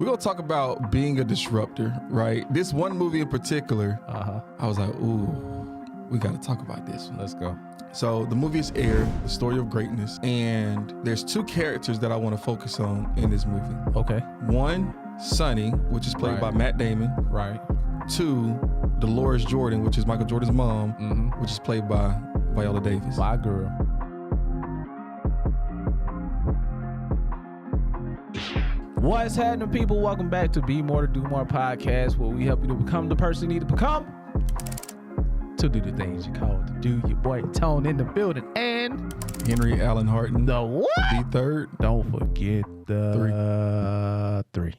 We're going to talk about being a disruptor, right? This one movie in particular, I was like, ooh, we got to talk about this one. Let's go. So the movie is Air, the story of greatness. And there's two characters that I want to focus on in this movie. Okay. One, Sonny, which is played by Matt Damon. Right. Two, Dolores Jordan, which is Michael Jordan's mom, which is played by Viola Davis. My girl. What's happening, people? Welcome back to Be More to Do More podcast, where we help you to become the person you need to become to do the things you call to do. Your boy Tone in the building and Henry Allen Harton. the what? The third. Don't forget the three.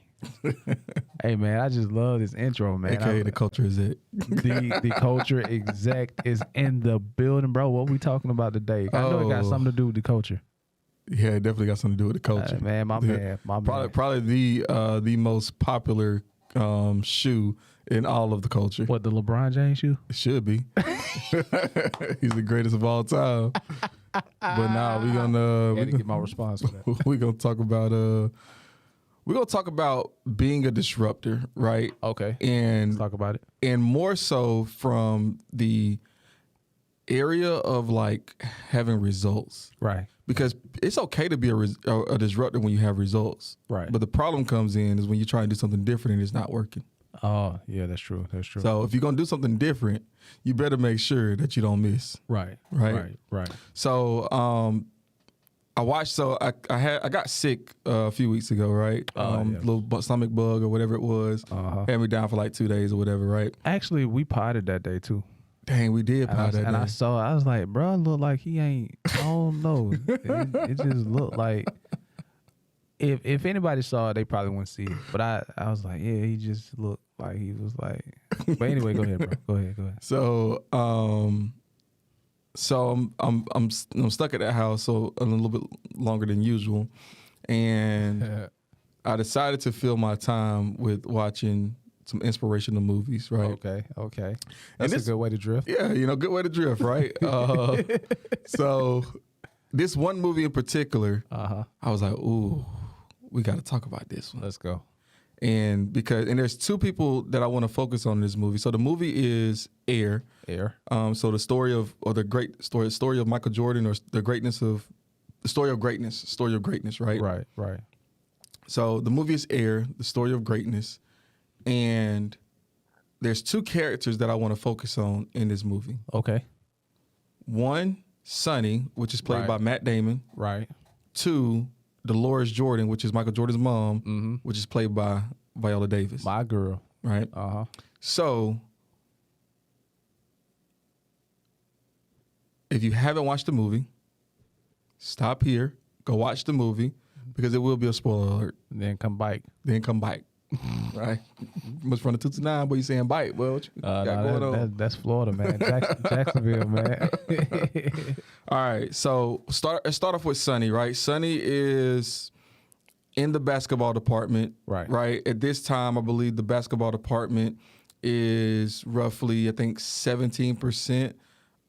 Hey man, I just love this intro, man. AKA the culture is it. The culture exec is in the building, bro. What we talking about today? I know it got something to do with the culture. Yeah, it definitely got something to do with the culture. Man, my man. Probably the most popular shoe in all of the culture. What, the LeBron James shoe? It should be. He's the greatest of all time. But now we're gonna get my response for that. we're gonna talk about being a disruptor, right? Okay. And Let's talk about it. And more so from the area of like having results. Right. Because it's okay to be a disruptor when you have results. Right. But the problem comes in is when you try and do something different and it's not working. Oh, yeah, that's true. That's true. So if you're going to do something different, you better make sure that you don't miss. Right. So I got sick a few weeks ago, right? Little stomach bug or whatever it was. Had me down for like 2 days or whatever, right? Actually, we potted that day too. Dang, we did pot that day. And I was like, bro, look like he ain't, I don't know. It just looked like, if anybody saw it, they probably wouldn't see it. But I was like, yeah, he just looked like he was like, but anyway, go ahead, bro. Go ahead. So, I'm stuck at that house so a little bit longer than usual, and I decided to fill my time with watching some inspirational movies, right? Okay. That's a good way to drift. Yeah, good way to drift, right? So this one movie in particular, I was like, ooh, we got to talk about this one. Let's go. And there's two people that I want to focus on in this movie. So the movie is Air. So the story of Michael Jordan, or the story of greatness, right? Right. So the movie is Air, the story of greatness. And there's two characters that I want to focus on in this movie. Okay. One, Sonny, which is played by Matt Damon. Right. Two, Dolores Jordan, which is Michael Jordan's mom, which is played by Viola Davis. My girl. Right. So if you haven't watched the movie, stop here, go watch the movie, because it will be a spoiler alert. Then come bite. Right? Much from the 2 to 9, but you saying bite. Well, what you got going on? That's Florida, man. Jacksonville, man. All right, so let's start off with Sonny, right? Sonny is in the basketball department, right? At this time, I believe the basketball department is roughly, I think, 17%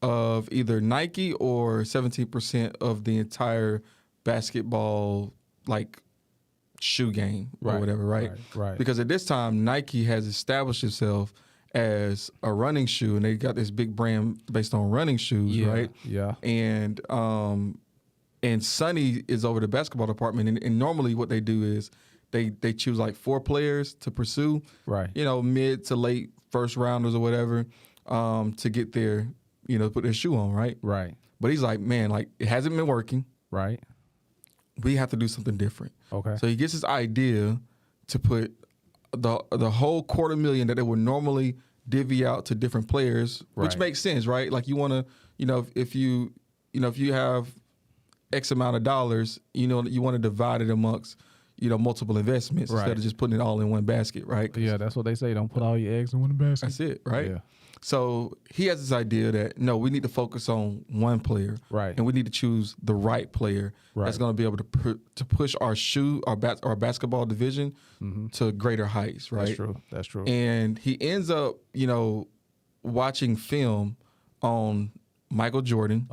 of either Nike or 17% of the entire basketball, like, shoe game or whatever, right? Because at this time, Nike has established itself as a running shoe, and they got this big brand based on running shoes, right? Yeah. And Sonny is over the basketball department, and normally what they do is they choose like 4 players to pursue, right? Mid to late first rounders or whatever, to get their, put their shoe on, right? Right. But he's like, man, like, it hasn't been working, right? We have to do something different. Okay. So he gets this idea to put the whole $250,000 that they would normally divvy out to different players, which makes sense, right? Like, you want to, if you have X amount of dollars, you want to divide it amongst, multiple investments instead of just putting it all in one basket, right? Yeah, that's what they say. Don't put all your eggs in one basket. That's it, right? Yeah. So he has this idea that, no, we need to focus on one player, right? And we need to choose the right player that's going to be able to push our basketball division to greater heights, right? That's true. And he ends up, watching film on Michael Jordan,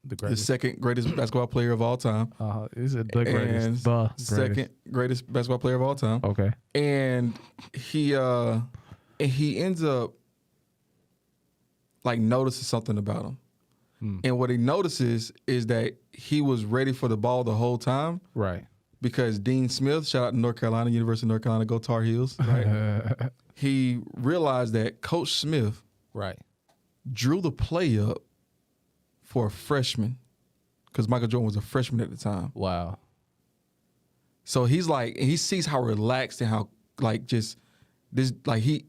The The greatest. second greatest basketball player of all time. Is it the greatest? And The greatest. second greatest basketball player of all time. Okay. And he ends up like notices something about him. And what he notices is that he was ready for the ball the whole time. Right. Because Dean Smith, shout out to North Carolina, University of North Carolina, go Tar Heels, right? He realized that Coach Smith Right. drew the play up for a freshman because Michael Jordan was a freshman at the time. Wow. So he's like, and he sees how relaxed and how like just this, like he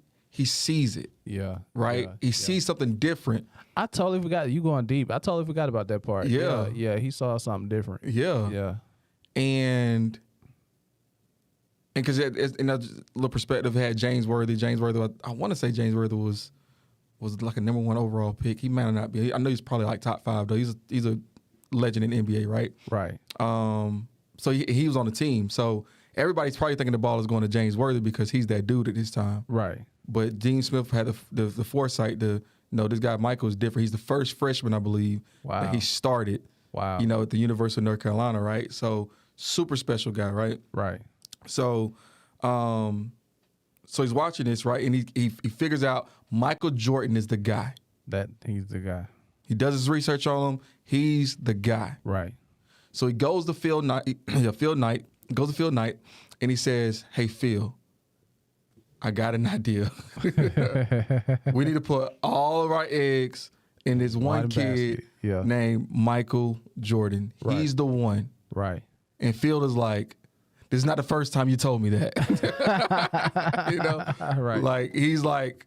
sees it, Yeah. right? Yeah. He sees something different. I totally forgot. You going deep. I totally forgot about that part. Yeah. Yeah. He saw something different. Yeah. Yeah. And because in a little perspective, had James Worthy. James Worthy, I want to say James Worthy was like a number 1 overall pick. He might not be. I know he's probably like top 5 though. He's a legend in the NBA, right? Right. So he was on the team. So everybody's probably thinking the ball is going to James Worthy because he's that dude at this time. Right. But Dean Smith had the foresight to know this guy Michael is different. He's the first freshman, I believe, that he started. Wow. At the University of North Carolina, right? So super special guy, right? Right. So, so he's watching this, right? And he figures out Michael Jordan is the guy. That he's the guy. He does his research on him. He's the guy. Right. So he goes to field night, and he says, "Hey, Phil, I got an idea. We need to put all of our eggs in this one kid named Michael Jordan. Right. He's the one." Right. And Phil is like, "This is not the first time you told me that." Right. Like he's like,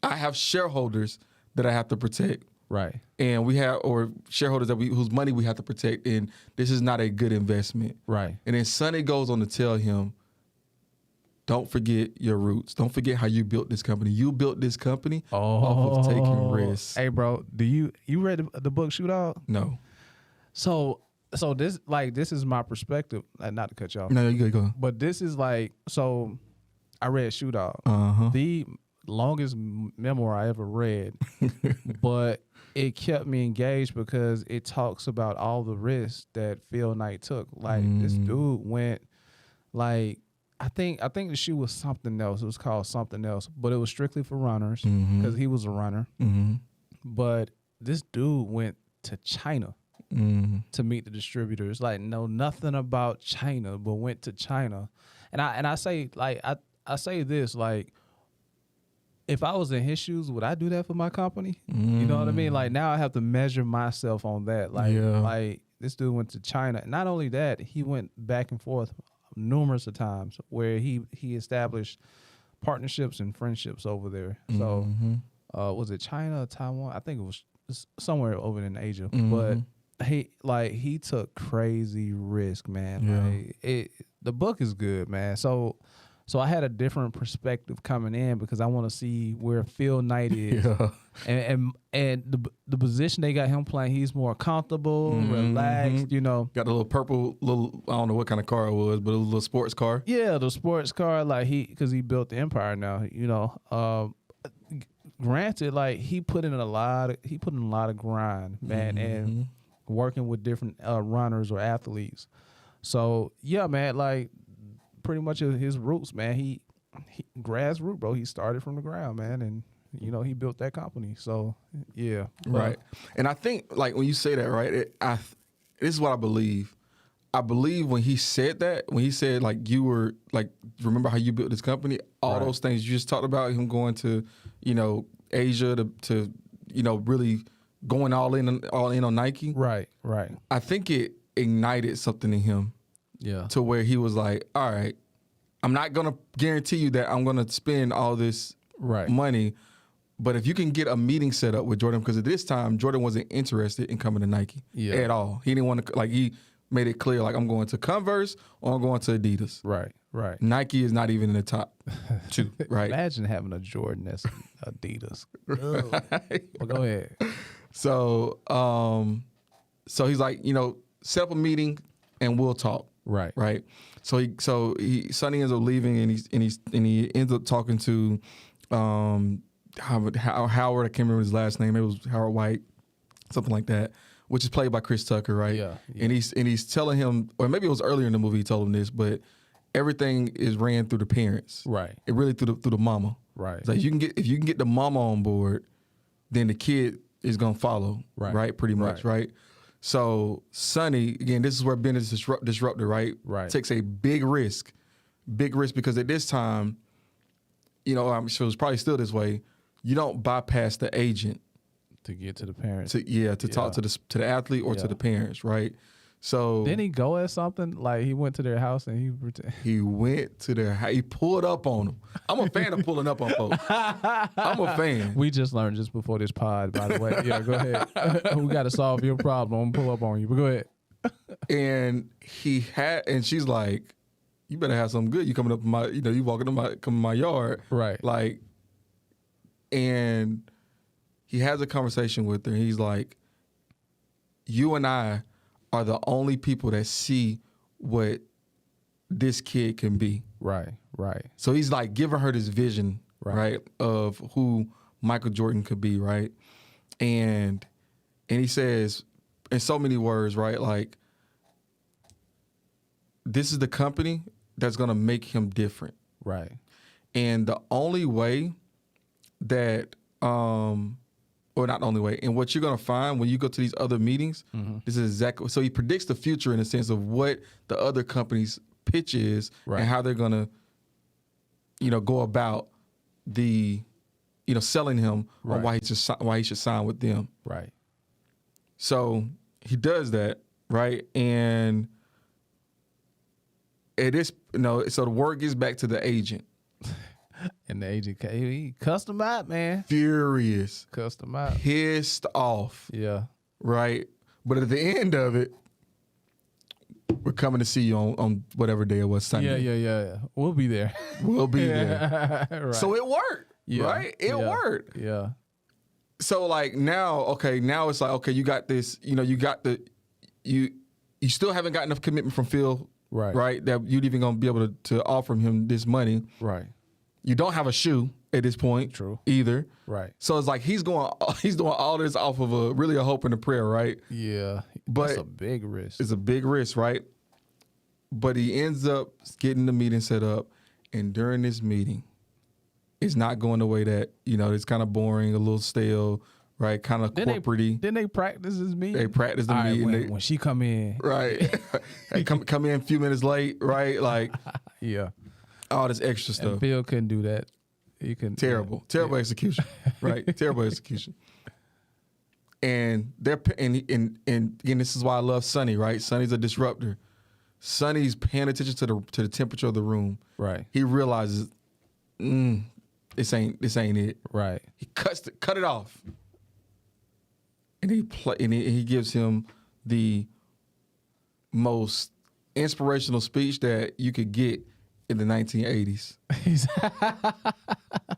I have shareholders that I have to protect. Right. And we have, or shareholders whose money we have to protect, and this is not a good investment. Right. And then Sonny goes on to tell him, don't forget your roots. Don't forget how you built this company. You built this company off of taking risks. Hey, bro, you read the book Shootout? No. So this is my perspective. Not to cut you off. No, you go. But this is like, so I read Shootout. The longest memoir I ever read, but it kept me engaged because it talks about all the risks that Phil Knight took. Like this dude went, like, I think the shoe was something else. It was called something else, but it was strictly for runners because he was a runner. But this dude went to China to meet the distributors. Like, know nothing about China, but went to China. And I say, like, I say this, like, if I was in his shoes, would I do that for my company? You know what I mean? Like, now I have to measure myself on that. Like, like this dude went to China. Not only that, he went back and forth numerous of times where he established partnerships and friendships over there. So, was it China or Taiwan? I think it was somewhere over in Asia. But he took crazy risk, man. Like, the book is good, man. So I had a different perspective coming in because I want to see where Phil Knight is, and the position they got him playing. He's more comfortable, relaxed. You know, got a little purple, I don't know what kind of car it was, but it was a little sports car. Yeah, the sports car. Like because he built the empire now. You know, granted, like he put in a lot of grind, man, and working with different runners or athletes. So yeah, man, like. Pretty much his roots, man. He grassroots, bro. He started from the ground, man, and you know he built that company. So yeah, right. And I think like when you say that, right? This is what I believe. I believe when he said that, when he said like you were like, remember how you built this company? All those things you just talked about, him going to, Asia to really going all in on Nike. Right. I think it ignited something in him. Yeah. To where he was like, all right, I'm not going to guarantee you that I'm going to spend all this money, but if you can get a meeting set up with Jordan, because at this time, Jordan wasn't interested in coming to Nike at all. He didn't want to, like, he made it clear, like, I'm going to Converse or I'm going to Adidas. Right. Nike is not even in the top 2, right? Imagine having a Jordan that's Adidas. Well, go ahead. So he's like, set up a meeting and we'll talk. Right. So Sonny ends up leaving and he ends up talking to Howard. I can't remember his last name. It was Howard White, something like that. which is played by Chris Tucker, right? Yeah. And he's telling him, or maybe it was earlier in the movie he told him this, but everything is ran through the parents. Right. It really through the mama. Right. It's like if you can get the mama on board, then the kid is gonna follow. Right. Pretty much. Right. So Sonny, again, this is where Ben is disruptor, right? Right. Takes a big risk because at this time, you know, I'm sure it's probably still this way. You don't bypass the agent to get to the parents. To talk to the athlete or to the parents, right? So didn't he go at something like he went to their house and he went to their house. He pulled up on them. I'm a fan of pulling up on folks. I'm a fan. We just learned just before this pod, by the way. Yeah, go ahead. We got to solve your problem. I'm gonna pull up on you, but go ahead. And she's like, "You better have something good. You coming up in my, you know, you walking in my yard, right? Like." And he has a conversation with her. He's like, "You and I are the only people that see what this kid can be." Right. So he's like giving her this vision, right, of who Michael Jordan could be, right? And he says in so many words, right, like, this is the company that's gonna make him different. Right. And the only way that or not the only way, and what you're gonna find when you go to these other meetings, this is exactly, so he predicts the future in the sense of what the other company's pitch is and how they're gonna, you know, go about the, you know, selling him on why he should sign with them. Right. So he does that, right? And it is, you know, so the word gets back to the agent. And the agent, he cussed him out, man. Furious. Cussed him out. Pissed off. Yeah. Right? But at the end of it, we're coming to see you on whatever day it was, Sunday. Yeah. We'll be there. We'll be there. Right. So it worked, right? It worked. Yeah. So like now it's like, okay, you got this, you know, you still haven't got enough commitment from Phil, right? That you're even gonna be able to offer him this money. Right. You don't have a shoe at this point, either. Right. So it's like he's doing all this off of a hope and a prayer, right? Yeah. But it's a big risk. It's a big risk, right? But he ends up getting the meeting set up, and during this meeting, it's not going the way that, you know, it's kind of boring, a little stale, right? Kind of corporate-y. Didn't they practice this meeting? They practiced the meeting. When she come in. Right. Hey, come in a few minutes late, right? Like, yeah. All this extra stuff. And Phil couldn't do that. He couldn't. Terrible execution, right? Terrible execution. And again, this is why I love Sonny, right? Sonny's a disruptor. Sonny's paying attention to the temperature of the room. Right. He realizes, this ain't it. Right. He cut it off, and he gives him the most inspirational speech that you could get in the 1980s.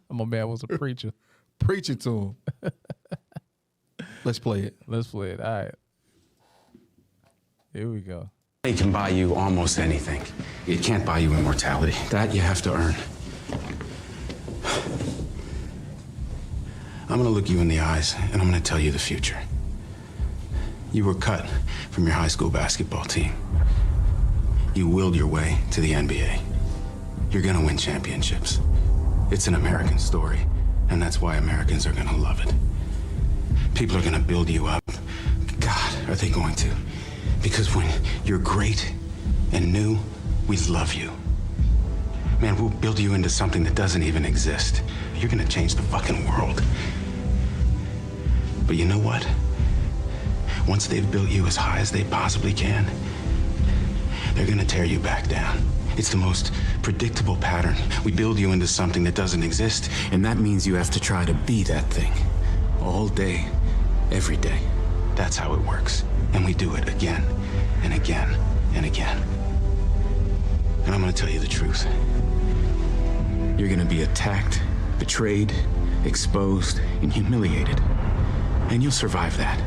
My man was a preacher. Preaching to him. Let's play it. All right. Here we go. It can buy you almost anything. It can't buy you immortality. That you have to earn. I'm gonna look you in the eyes, and I'm gonna tell you the future. You were cut from your high school basketball team. You willed your way to the NBA. You're gonna win championships. It's an American story, and that's why Americans are gonna love it. People are gonna build you up. God, are they going to? Because when you're great and new, we love you. Man, we'll build you into something that doesn't even exist. You're gonna change the fucking world. But you know what? Once they've built you as high as they possibly can, they're gonna tear you back down. It's the most predictable pattern. We build you into something that doesn't exist, and that means you have to try to be that thing. All day, every day. That's how it works. And we do it again, and again, and again. And I'm gonna tell you the truth. You're gonna be attacked, betrayed, exposed, and humiliated. And you'll survive that.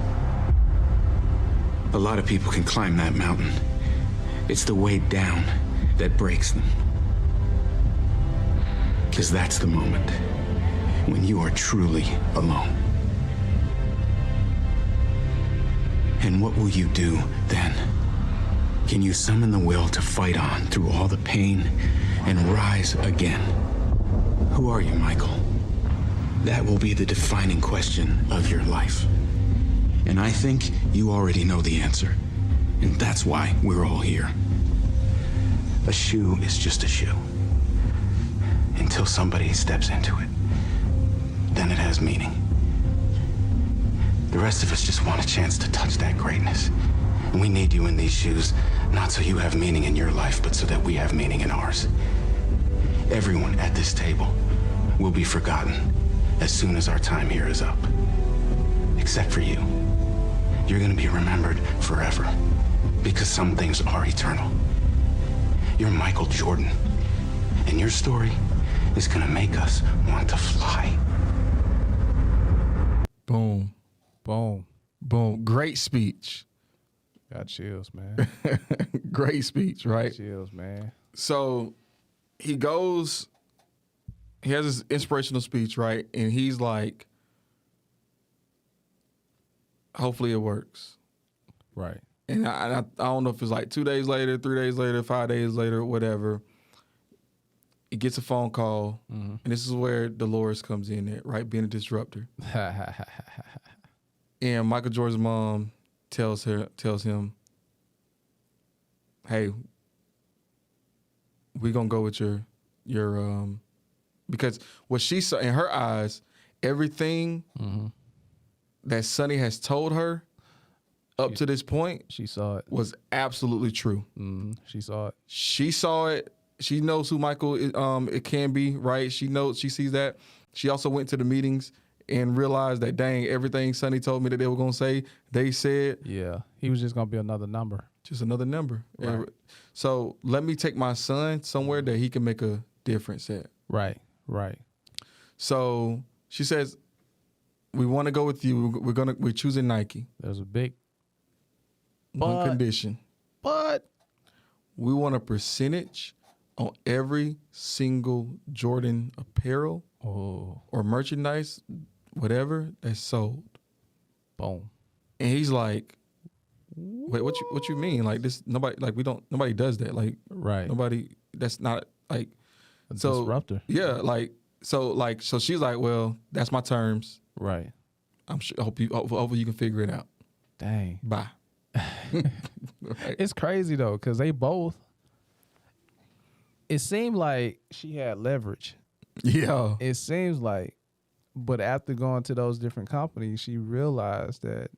A lot of people can climb that mountain. It's the way down that breaks them. Because that's the moment when you are truly alone. And what will you do then? Can you summon the will to fight on through all the pain and rise again? Who are you, Michael? That will be the defining question of your life. And I think you already know the answer. And that's why we're all here. A shoe is just a shoe. Until somebody steps into it. Then it has meaning. The rest of us just want a chance to touch that greatness. And we need you in these shoes, not so you have meaning in your life, but so that we have meaning in ours. Everyone at this table will be forgotten as soon as our time here is up. Except for you. You're gonna be remembered forever, because some things are eternal. You're Michael Jordan, and your story is gonna make us want to fly. Boom. Boom. Boom. Great speech. Got chills, man. Great speech, right? Chills, man. So he has this inspirational speech, right? And he's like, hopefully it works. Right. And I don't know if it's like 2 days later, 3 days later, 5 days later, whatever. He gets a phone call, and this is where Dolores comes in at, right? Being a disruptor. And Michael Jordan's mom tells him, hey, we're gonna go with your because what she saw in her eyes, everything that Sonny has told her up to this point, She saw it. was absolutely true. She saw it. She saw it. She knows who Michael it can be, right? She sees that. She also went to the meetings and realized that, dang, everything Sonny told me that they were gonna say, they said. Yeah. He was just gonna be another number. Just another number. Right. So let me take my son somewhere that he can make a difference at. Right. Right. So she says, we want to go with you. We're choosing Nike. There's a big One condition. but We want a percentage on every single Jordan apparel or merchandise, whatever, that's sold. Boom. And he's like, wait, what you mean? Like this, nobody does that. Like, Right. nobody, that's not like, A so disruptor. yeah, so she's like, well, that's my terms. Right. I'm sure, hopefully you can figure it out. Dang. Bye. Right. It's crazy though, because they both, it seemed like she had leverage. Yeah. It seems like, but after going to those different companies, she realized that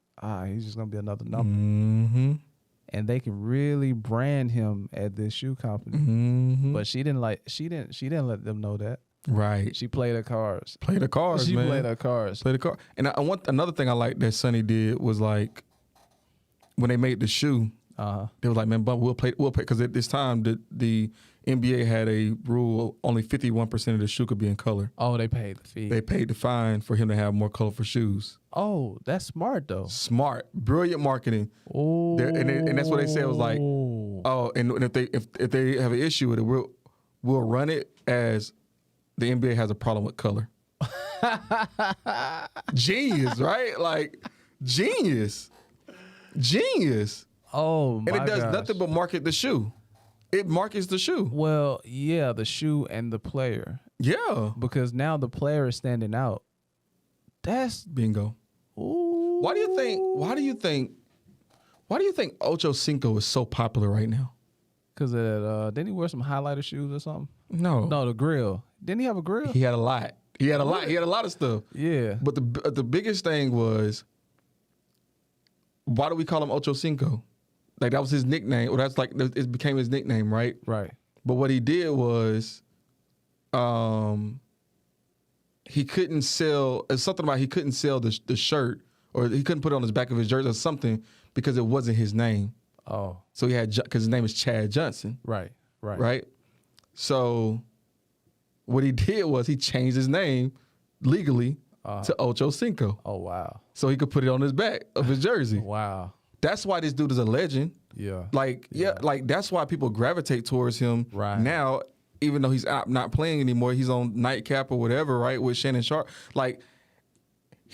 he's just gonna be another number, Mm-hmm. and they can really brand him at this shoe company. Mm-hmm. But she didn't let them know that. Right. She played her cards. Play the cards, She man. played her cards. Play the card. And I want another thing I like that Sonny did was like when they made the shoe, they were like, man, but we'll play because at this time the NBA had a rule only 51% of the shoe could be in color. Oh, they paid the fee. They paid the fine for him to have more colorful shoes. Oh, that's smart though. Smart, brilliant marketing. Oh, And that's what they said was like, oh, and if they have an issue with it, we'll run it as the NBA has a problem with color. Genius, right? Like genius. Oh, my And it does gosh. nothing but market the shoe. It markets the shoe. Well, yeah, the shoe and the player, Yeah. because now the player is standing out. That's Bingo. ooh. Why do you think Ocho Cinco is so popular right now? Because didn't he wear some highlighter shoes or something? No. No, the grill. Didn't he have a grill? He had a lot. He had a lot of stuff. Yeah. But the biggest thing was, why do we call him Ocho Cinco? Like that was his nickname. Or that's like it became his nickname, right? Right. But what he did was, he couldn't sell. It's something about he couldn't sell the shirt, or he couldn't put it on his back of his jersey or something because it wasn't his name. Oh. So he had because his name is Chad Johnson, Right. Right. right? So what he did was he changed his name legally to Ocho Cinco, Oh wow. so he could put it on his back of his jersey. Wow. That's why this dude is a legend. Yeah. Like, like that's why people gravitate towards him Right. now, even though he's not playing anymore. He's on Nightcap or whatever, right, with Shannon Sharp. Like,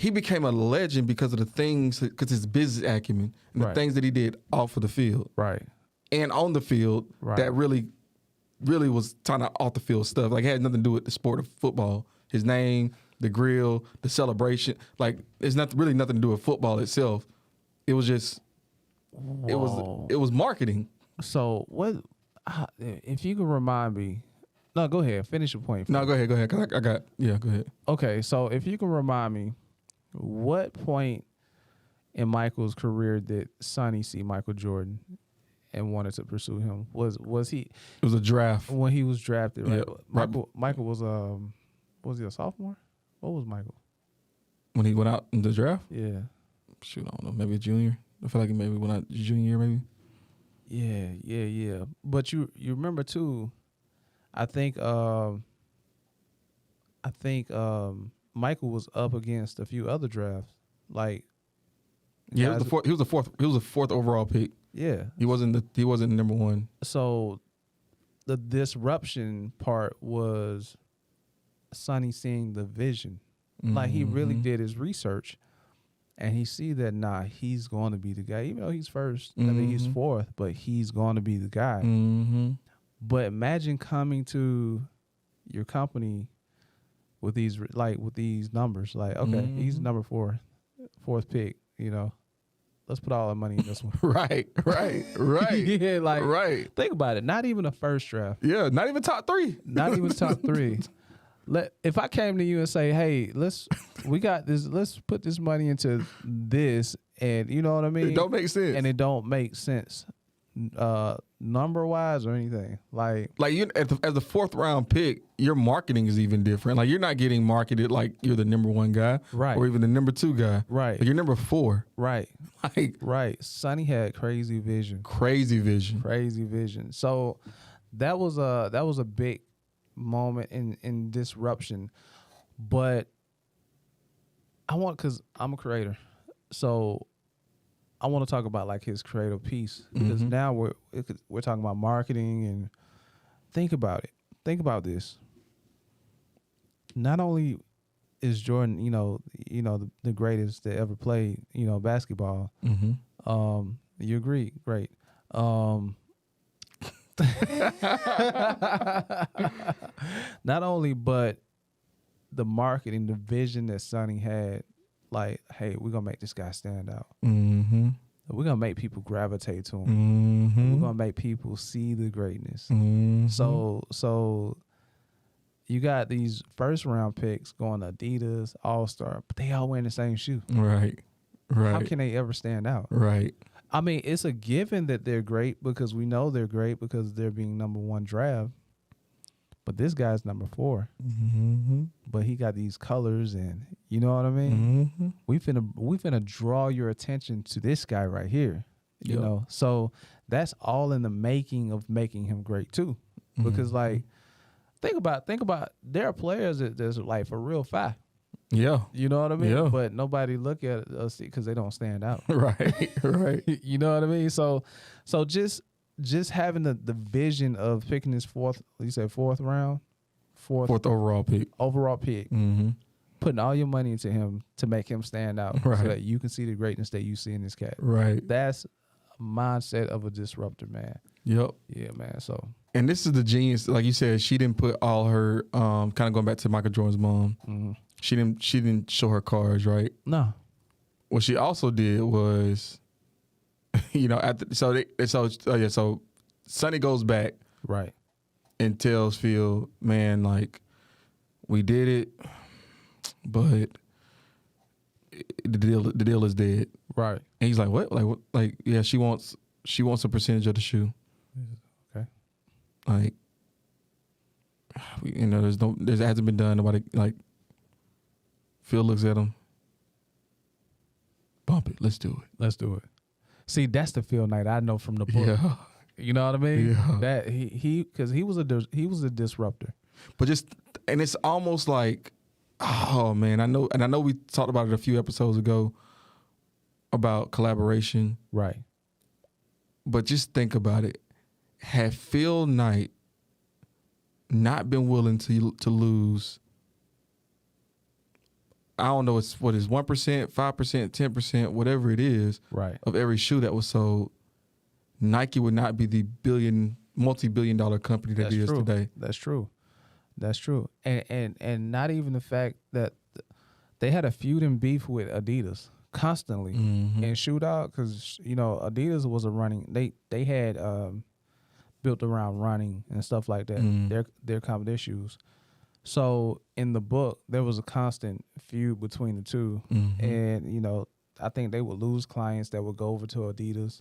he became a legend because of the things, because his business acumen and the things that he did off of the field. Right. And on the field that really was kind of off the field stuff. Like, it had nothing to do with the sport of football. His name, the grill, the celebration. Like, it's really nothing to do with football itself. It was just, it was marketing. So what, if you could remind me, no, go ahead. Finish your point. No, go ahead. 'Cause go ahead. Okay, so if you can remind me, what point in Michael's career did Sonny see Michael Jordan and wanted to pursue him? Was he? It was a draft. When he was drafted, right? Yeah. Michael was he a sophomore? What was Michael? When he went out in the draft? Yeah. Shoot, I don't know. Maybe a junior. I feel like he maybe went out junior year, maybe. Yeah. But you remember too, I think Michael was up against a few other drafts. Like, he was the fourth overall pick. Yeah. He wasn't number one. So the disruption part was Sonny seeing the vision. Like, he really did his research and he see that he's going to be the guy. Even though he's first, I think he's fourth, but he's going to be the guy. But imagine coming to your company with these numbers. Like, okay, he's number fourth pick, Let's put all our money in this one. Right. Yeah, like, right. Think about it. Not even a first draft. Yeah, not even top three. Not even top three. If I came to you and say, hey, we got this, let's put this money into this, and you know what I mean? It don't make sense. And it don't make sense number wise or anything. Like you, as a fourth round pick, your marketing is even different. Like, you're not getting marketed like you're the number one guy, right, or even the number two guy, right. Like, you're number four, right, like, right. Sonny had crazy vision. So that was a big moment in disruption. But because I'm a creator, so I want to talk about like his creative piece, because now we're talking about marketing. And think about it. Think about this. Not only is Jordan, the greatest that ever played, basketball. You agree? Great. Not only, but the marketing, the vision that Sonny had. Like, hey, we're going to make this guy stand out. We're going to make people gravitate to him. We're going to make people see the greatness. So you got these first round picks going Adidas, All-Star, but they all wearing the same shoe. Right. How can they ever stand out? Right. I mean, it's a given that they're great because we know they're great because they're being number one draft. But this guy's number 4. But he got these colors, and you know what I mean? We finna draw your attention to this guy right here. You know? So that's all in the making of making him great too. Because like, think about there are players that's like for real fact. Yeah. You know what I mean? Yeah. But nobody look at us because they don't stand out. Right. You know what I mean? So just having the vision of picking this fourth overall pick, putting all your money into him to make him stand out, so that you can see the greatness that you see in this cat. Right. That's a mindset of a disruptor, man. Yep. Yeah, man. So, and this is the genius. Like you said, she didn't put all her kind of going back to Michael Jordan's mom. She didn't show her cards, right? No. What she also did was, so Sonny goes back, right, and tells Phil, man, like, we did it, but the deal is dead. Right. And he's like, what? Like, yeah, she wants a percentage of the shoe. Okay. Like, there hasn't been done. Nobody, like, Phil looks at him. Bump it. Let's do it. See, that's the Phil Knight I know from the book. Yeah. You know what I mean? Yeah. That because he was a disruptor. But and it's almost like, oh man, I know we talked about it a few episodes ago about collaboration. Right. But just think about it. Had Phil Knight not been willing to lose I don't know, it's 1%, 5%, 10%, whatever it is, right, of every shoe that was sold, Nike would not be the multi-billion-dollar company that it is today. That's true. That's true. And not even the fact that they had a feud and beef with Adidas constantly in Shoe Dog, because Adidas was they had built around running and stuff like that. Their shoes. So in the book, there was a constant feud between the two, and I think they would lose clients that would go over to Adidas,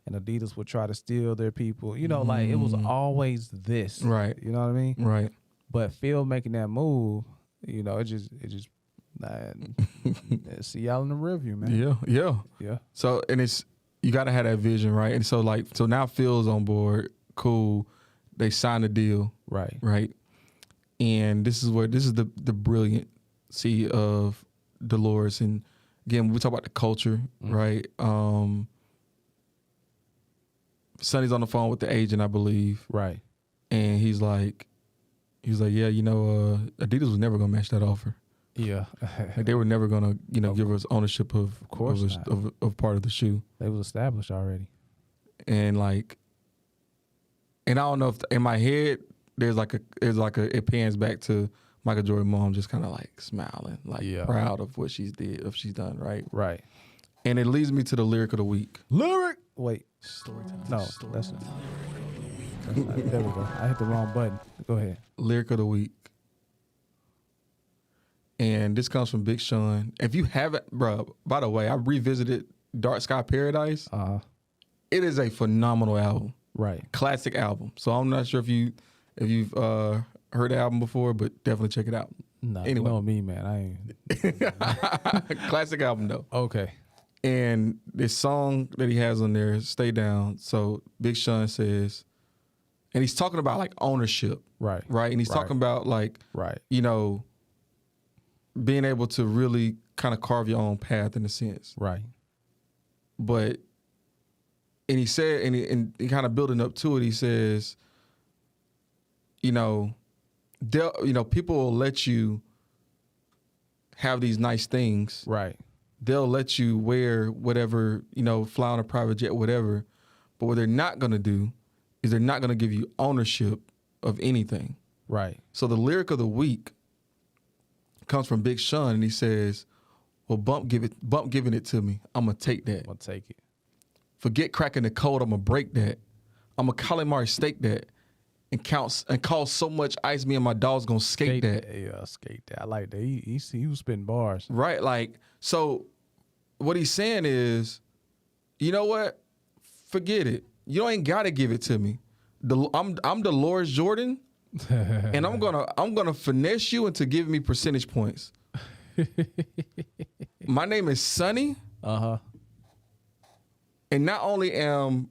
and Adidas would try to steal their people. Like it was always this, right? You know what I mean? Right. But Phil making that move, it just see y'all in the rearview, man. Yeah. So and you got to have that vision, right? And so now Phil's on board. Cool. They signed a deal, right? And this is the brilliancy of Dolores. And again, we talk about the culture, right? Sonny's on the phone with the agent, I believe, right? And he's like, yeah, Adidas was never gonna match that offer. Yeah, like they were never gonna, give us ownership of part of the shoe. They was established already. And I don't know if in my head it pans back to Michael Jordan's mom just kind of like smiling, proud of what she's done, right? Right. And it leads me to the lyric of the week. Wait. Story time. No, that's not. There we go. I hit the wrong button. Go ahead. Lyric of the week. And this comes from Big Sean. If you haven't, bro, by the way, I revisited Dark Sky Paradise. It is a phenomenal album. Right. Classic album. So I'm not sure if you've heard the album before, but definitely check it out. No, anyway. You know me, man. I ain't. Classic album, though. Okay. And this song that he has on there, Stay Down. So Big Sean says, and he's talking about like ownership. Right. Right. And he's talking about like, being able to really kind of carve your own path in a sense. Right. But, and he said, and he kind of building up to it, he says, people will let you have these nice things. Right. They'll let you wear whatever, fly on a private jet, whatever. But what they're not going to do is they're not going to give you ownership of anything. Right. So the lyric of the week comes from Big Sean, and he says, well, Bump giving it to me. I'm going to take that. I'm going to take it. Forget cracking the code. I'm going to break that. I'm going to calamari steak that and call so much ice, me and my dog's going to skate that. Yeah, skate that. I like that. He was spitting bars. Right. So what he's saying is, you know what? Forget it. You ain't got to give it to me. I'm Dolores Jordan, and I'm gonna finesse you into giving me percentage points. My name is Sonny. And not only am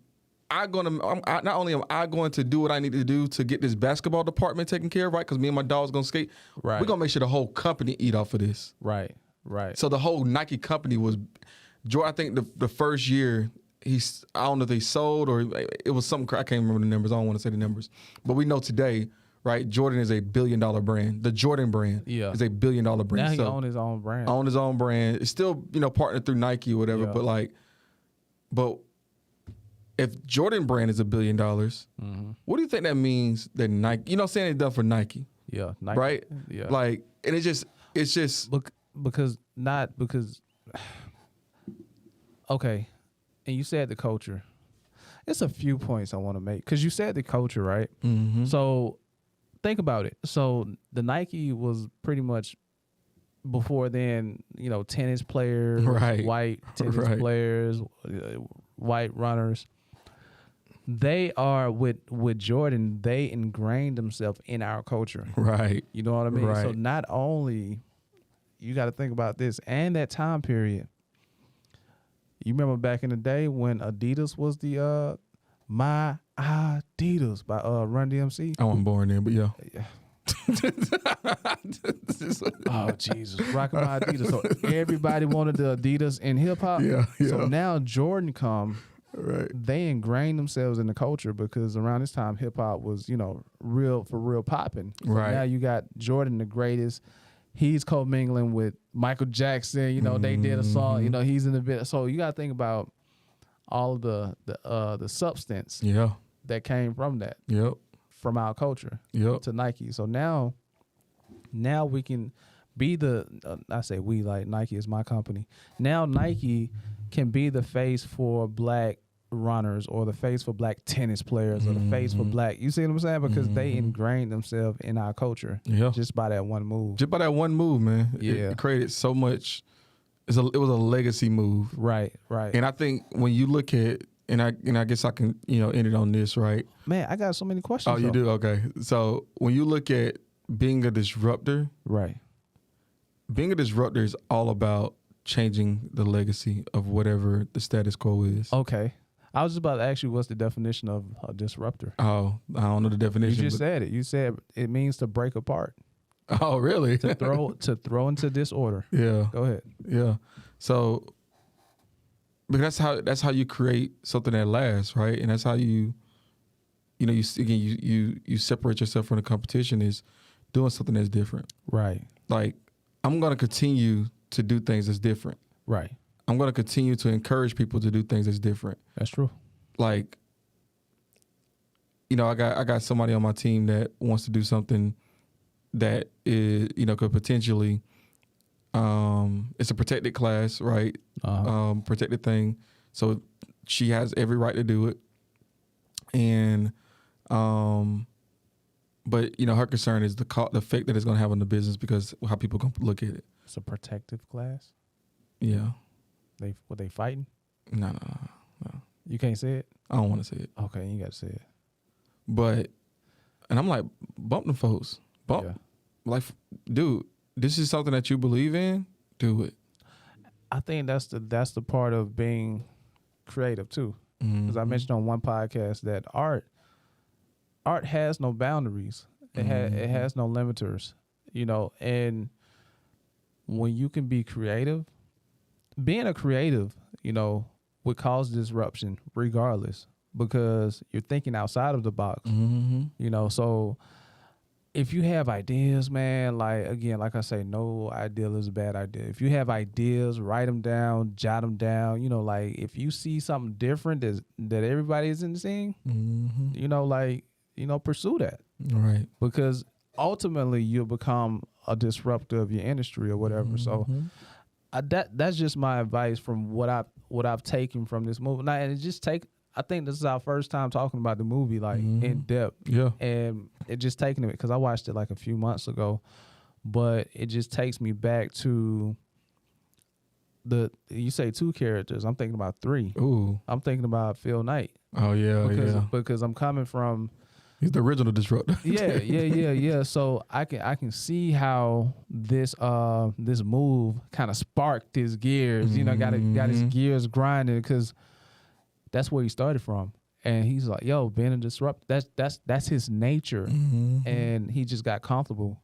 I going to do what I need to do to get this basketball department taken care of, right? Because me and my dog's gonna skate. Right. We're gonna make sure the whole company eat off of this. Right. So the whole Nike company was, I think the first year I don't know if they sold or it was something, I can't remember the numbers. I don't want to say the numbers, but we know today, right? Jordan is $1 billion brand. The Jordan brand is $1 billion brand. Now he owns his own brand. Own his own brand. It's still, partnered through Nike or whatever, but if Jordan brand is $1 billion, what do you think that means that Nike, saying it's done for Nike? Yeah. Nike, right? Yeah. And it's just. Because okay. And you said the culture. It's a few points I want to make. Because you said the culture, right? Mm-hmm. So think about it. So the Nike was pretty much before then, tennis players, white tennis players, white runners. They are with Jordan, they ingrained themselves in our culture. Right. You know what I mean? Right. So not only, you got to think about this and that time period. You remember back in the day when Adidas was the My Adidas by Run DMC? I wasn't born then, but yeah. Oh, Jesus. Rocking My Adidas. So everybody wanted the Adidas in hip hop. Yeah. So now Jordan come. Right. They ingrained themselves in the culture because around this time hip hop was, real popping. So right. Now you got Jordan, the greatest. he's co-mingling with Michael Jackson. You know, they did a song. You know, he's in the bit. So you got to think about all of the substance that came from that. Yep. From our culture to Nike. So now we can be I say we, like Nike is my company. Now Nike can be the face for black runners or the face for black tennis players or the face for black, you see what I'm saying? Because they ingrained themselves in our culture just by that one move. Just by that one move, man. It created so much. It was a legacy move. Right. And I think when you look at, and I guess I can, end it on this, right? Man, I got so many questions. Oh, you do? Okay. So when you look at being a disruptor, right? Being a disruptor is all about changing the legacy of whatever the status quo is. Okay. I was just about to ask you what's the definition of a disruptor. Oh, I don't know the definition. You just said it. You said it means to break apart. Oh, really? To throw into disorder. Yeah. Go ahead. Yeah. So, because that's how you create something that lasts, right? And that's how you separate yourself from the competition is doing something that's different. Right. Like, I'm going to continue to do things that's different. Right. I'm going to continue to encourage people to do things that's different. That's true. Like, I got somebody on my team that wants to do something that is, could potentially, it's a protected class, right? Protected thing. So she has every right to do it. And, but her concern is the effect that it's going to have on the business because how people going to look at it. It's a protective class. Yeah. Were they fighting? No. You can't say it? I don't want to say it. Okay, you got to say it. But, and I'm like, bump them folks. Like, dude, this is something that you believe in, do it. I think that's the part of being creative too. Because I mentioned on one podcast that art has no boundaries. It has no limiters, and when you can be creative, being a creative, would cause disruption regardless because you're thinking outside of the box, so if you have ideas, man, like I say, no idea is a bad idea. If you have ideas, write them down, jot them down, if you see something different that everybody isn't seeing, pursue that. Right. Because ultimately you'll become a disruptor of your industry or whatever. So that's just my advice from what I've taken from this movie. Now, and I think this is our first time talking about the movie in depth. Yeah. And it just taking it because I watched it like a few months ago, but it just takes me back to you say two characters. I'm thinking about three. Ooh. I'm thinking about Phil Knight. Oh yeah, because I'm coming from. He's the original disruptor. Yeah. So I can see how this move kind of sparked his gears. Got his gears grinding because that's where he started from. And he's like, "Yo, being a disruptor, that's his nature." And he just got comfortable.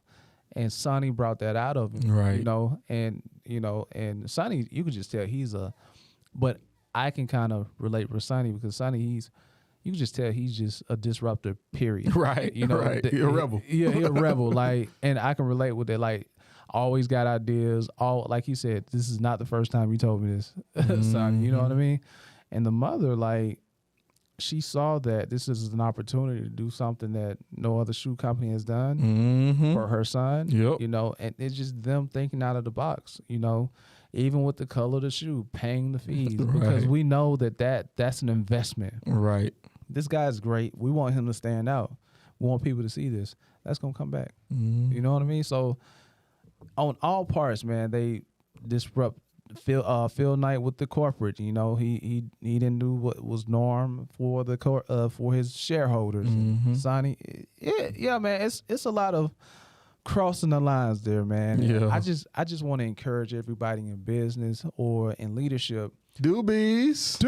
And Sonny brought that out of him, right? And Sonny, you can just tell but I can kind of relate with Sonny because Sonny, you can just tell he's just a disruptor, period. Right. Right. He's a rebel. Yeah, he's a rebel. And I can relate with it. Always got ideas. Like he said, this is not the first time you told me this, Sonny. You know what I mean? And the mother, she saw that this is an opportunity to do something that no other shoe company has done for her son. Yep. And it's just them thinking out of the box, even with the color of the shoe, paying the fees. Because we know that's an investment. Right. This guy's great. We want him to stand out. We want people to see this. That's going to come back. You know what I mean? So on all parts, man, they disrupt Phil Knight with the corporate. He didn't do what was norm for for his shareholders. Sonny, yeah, man, it's a lot of crossing the lines there, man. Yeah. I just want to encourage everybody in business or in leadership. Doobies.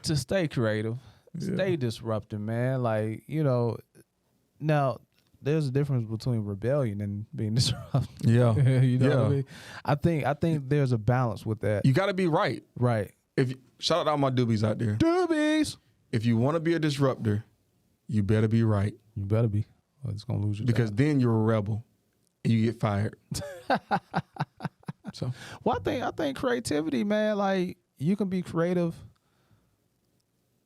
To stay creative, stay disruptive, man. Now there's a difference between rebellion and being disruptive. Yeah. What I mean? I think there's a balance with that. You got to be right. Right. Shout out to all my doobies out there. Doobies. If you want to be a disruptor, you better be right. You better be. Or it's gonna lose your because job. then you're a rebel and you get fired. So, Well, I think creativity, man. Like you can be creative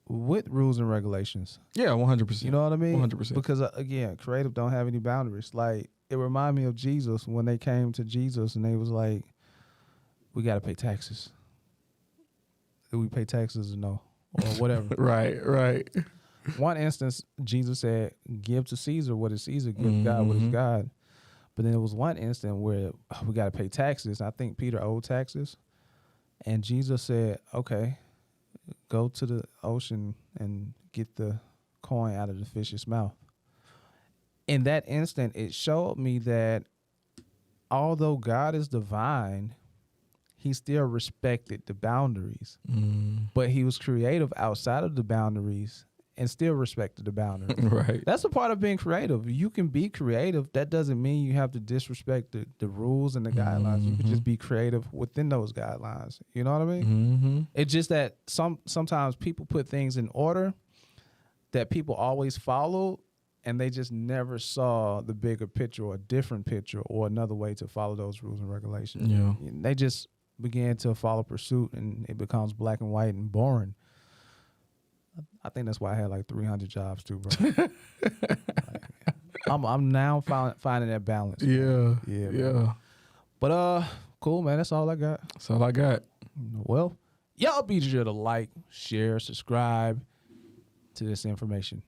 with rules and regulations. yeah, 100%. You know what I mean? 100%. Because again, creative don't have any boundaries. Like it reminded me of Jesus when they came to Jesus and they was like, "We got to pay taxes. Do we pay taxes or no, or whatever?" Right. One instance, Jesus said, "Give to Caesar what is Caesar. Give God what is God." But then there was one instant where we got to pay taxes. I think Peter owed taxes, and Jesus said, "Okay, go to the ocean and get the coin out of the fish's mouth." In that instant, it showed me that although God is divine, he still respected the boundaries, but he was creative outside of the boundaries and still respected the boundaries. Right. That's a part of being creative. You can be creative. That doesn't mean you have to disrespect the rules and the guidelines. You can just be creative within those guidelines. You know what I mean? It's just that sometimes people put things in order that people always follow, and they just never saw the bigger picture or a different picture or another way to follow those rules and regulations. Yeah. They just began to follow pursuit, and it becomes black and white and boring. I think that's why I had like 300 jobs too, bro. Like, I'm now finding that balance. Yeah. Man. Yeah. But cool, man. That's all I got. That's all I got. Well, y'all be sure to like, share, subscribe to this information.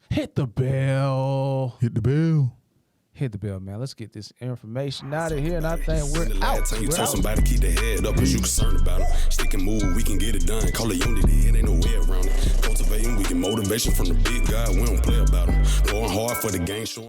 Hit the bell. Hit the bell. Hit the bell, man. Let's get this information out of here, and I think we're the out. last time you We're told out. somebody keep their head up cause you concerned about them. Stick and move, we can get it done. Call it unity, it ain't no way around it. Cultivating, we get motivation from the big guy. We don't play about them. Going hard for the game, showing